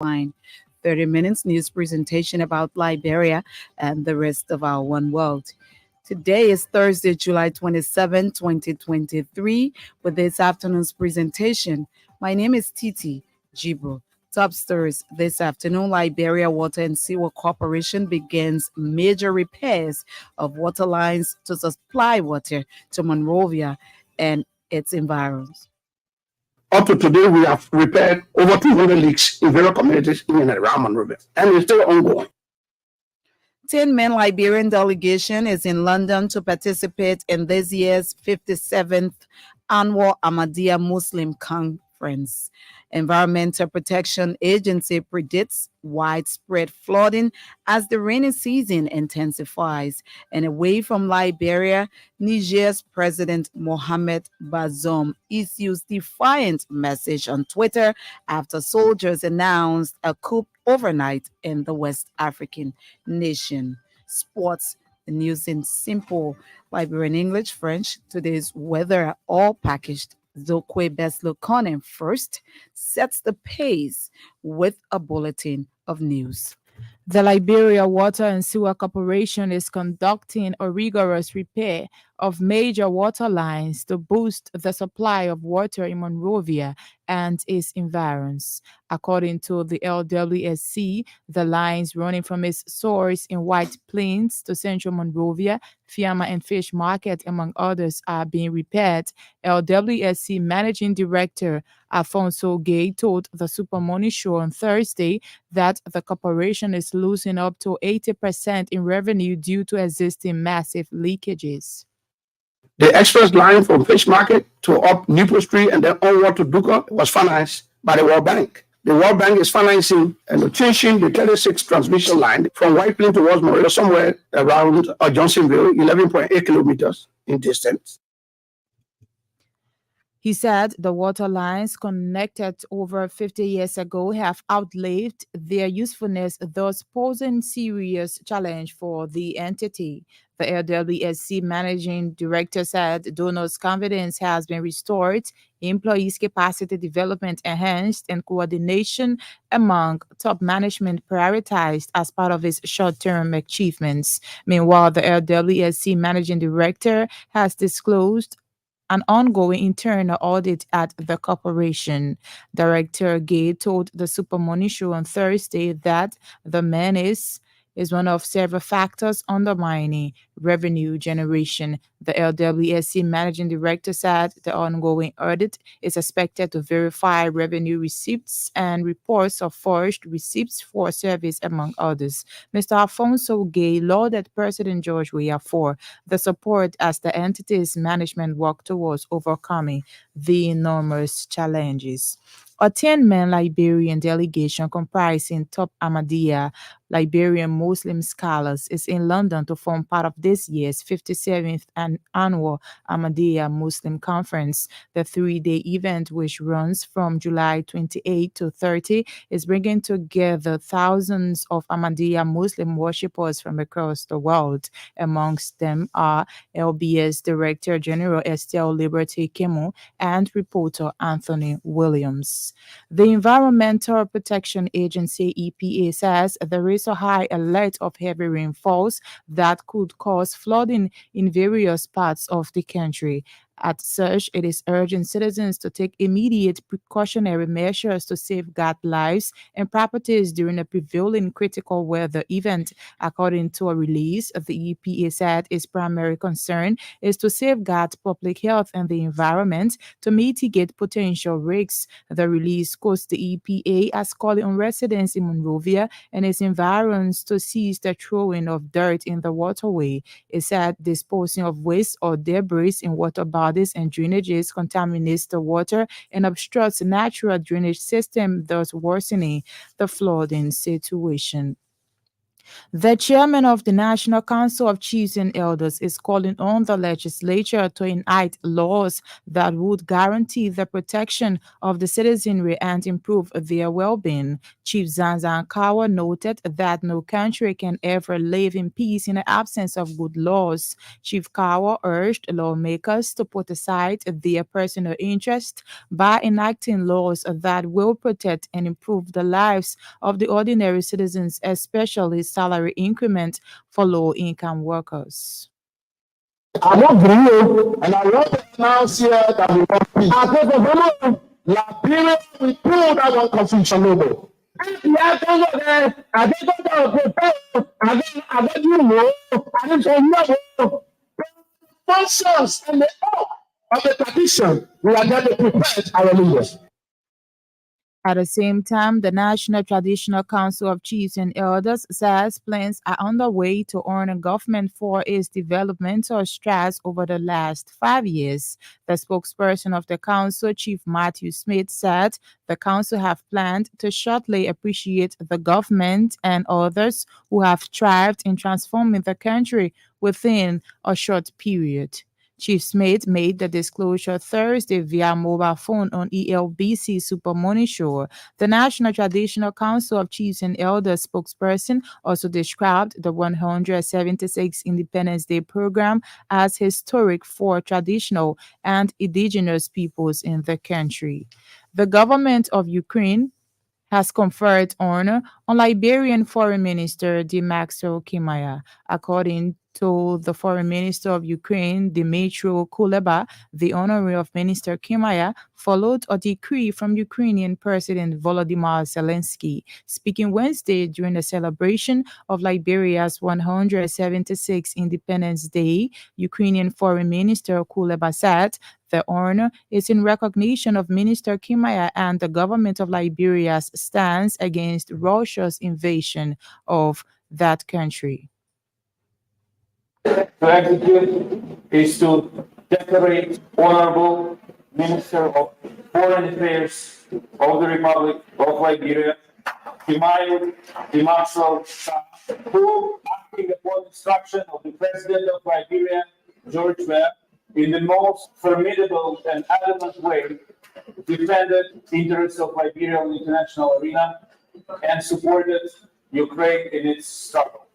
Newsline. 30 minutes news presentation about Liberia and the rest of our one world. Today is Thursday, July 27, 2023, with this afternoon's presentation. My name is Titi Jibo. Top stories this afternoon: Liberia Water and Sewer Corporation begins major repairs of water lines to supply water to Monrovia and its environs. Up to today, we have repaired over 200 leaks in various communities in and around Monrovia, and it's still ongoing. 10-man Liberian delegation is in London to participate in this year's 57th annual Ahmadiyya Muslim Conference. Environmental Protection Agency predicts widespread flooding as the rainy season intensifies. And away from Liberia, Niger's President Mohamed Bazoum issues defiant message on Twitter after soldiers announced a coup overnight in the West African nation. Sports news in simple Liberian English, French. Today's weather all packaged. Zokwe Beslokonen first sets the pace with a bulletin of news. The Liberia Water and Sewer Corporation is conducting a rigorous repair of major water lines to boost the supply of water in Monrovia and its environs. According to the LWSC, the lines running from its source in White Plains to Central Monrovia, Fiamma and Fish Market, among others, are being repaired. LWSC Managing Director Alfonso Gay told the Super Money Show on Thursday that the corporation is losing up to 80% in revenue due to existing massive leakages. The express line from Fish Market to up Newport Street and then onward to Duka was financed by the World Bank. The World Bank is financing and changing the 36 transmission line from White Plain towards Monrovia, somewhere around Johnsonville, 11.8 kilometers in distance. He said the water lines connected over 50 years ago have outlived their usefulness, thus posing serious challenge for the entity. The LWSC Managing Director said donors' confidence has been restored, employees' capacity development enhanced, and coordination among top management prioritized as part of its short-term achievements. Meanwhile, the LWSC Managing Director has disclosed an ongoing internal audit at the corporation. Director Gay told the Super Money Show on Thursday that the menace is one of several factors undermining revenue generation. The LWSC Managing Director said the ongoing audit is expected to verify revenue receipts and reports of forged receipts for service, among others. Mr. Alfonso Gay lauded President George Weah for the support as the entity's management worked towards overcoming the enormous challenges. A 10-man Liberian delegation comprising top Ahmadiyya Liberian Muslim scholars is in London to form part of this year's 57th annual Ahmadiyya Muslim Conference. The three-day event, which runs from July 28 to 30, is bringing together thousands of Ahmadiyya Muslim worshippers from across the world. Amongst them are LBS Director General Estelle Liberty Kimu and reporter Anthony Williams. The Environmental Protection Agency EPA says there is a high alert of heavy rainfalls that could cause flooding in various parts of the country. As such, it is urging citizens to take immediate precautionary measures to safeguard lives and properties during a prevailing critical weather event. According to a release, the EPA said its primary concern is to safeguard public health and the environment to mitigate potential risks. The release quotes the EPA as calling on residents in Monrovia and its environs to cease the throwing of dirt in the waterway. It said disposing of waste or debris in water bodies and drainages contaminates the water and obstructs the natural drainage system, thus worsening the flooding situation. The chairman of the National Council of Chiefs and Elders is calling on the legislature to enact laws that would guarantee the protection of the citizenry and improve their well-being. Chief Zanzan Kawa noted that no country can ever live in peace in the absence of good laws. Chief Kawa urged lawmakers to put aside their personal interest by enacting laws that will protect and improve the lives of the ordinary citizens, especially salary increment for low-income workers. I'm not green, and I want to announce here that we want peace. I think the woman, Liberia, we pull that one confusion logo. Yeah, I think you know, I think functions and the oath of the tradition, we are going to prepare our leaders. At the same time, the National Traditional Council of Chiefs and Elders says plans are underway to honor government for its developmental strides over the last 5 years. The spokesperson of the council, Chief Matthew Smith, said the council have planned to shortly appreciate the government and others who have thrived in transforming the country within a short period. Chief Smith made the disclosure Thursday via mobile phone on ELBC Super Money Show. The National Traditional Council of Chiefs and Elders spokesperson also described the 176 Independence Day program as historic for traditional and indigenous peoples in the country. The government of Ukraine has conferred honor on Liberian Foreign Minister Dimaxo Kimaya. According to the Foreign Minister of Ukraine, Dmytro Kuleba, the honor of Minister Kimaya followed a decree from Ukrainian President Volodymyr Zelensky. Speaking Wednesday during the celebration of Liberia's 176th Independence Day, Ukrainian Foreign Minister Kuleba said the honor is in recognition of Minister Kimaya and the government of Liberia's stance against Russia's invasion of that country. To execute is to decorate Honorable Minister of Foreign Affairs of the Republic of Liberia, Timayo Dimaxo, who, acting upon instruction of the President of Liberia, George Weah, in the most formidable and adamant way, defended interests of Liberia in the international arena and supported Ukraine in its struggle.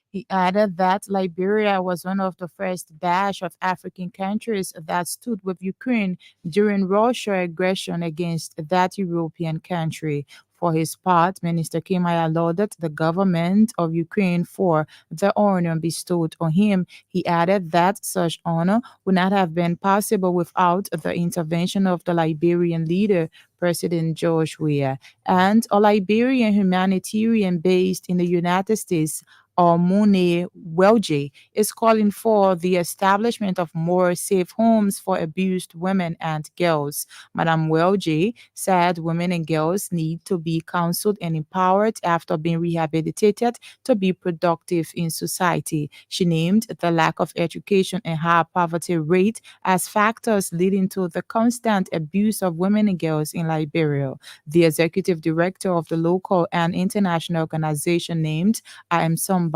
He added that Liberia was one of the first batch of African countries that stood with Ukraine during Russia's aggression against that European country. For his part, Minister Kimaya lauded the government of Ukraine for the honor bestowed on him. He added that such honor would not have been possible without the intervention of the Liberian leader, President George Weah, and a Liberian humanitarian based in the United States, Mune Welje, is calling for the establishment of more safe homes for abused women and girls. Madame Welje said women and girls need to be counseled and empowered after being rehabilitated to be productive in society. She named the lack of education and high poverty rate as factors leading to the constant abuse of women and girls in Liberia. The executive director of the local and international organization named I Am Somebody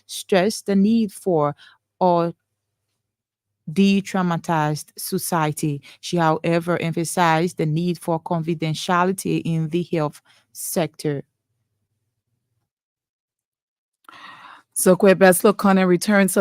stressed the need for a de-traumatized society. She, however, emphasized the need for confidentiality in the health sector. So, Kwebeslo Connor returns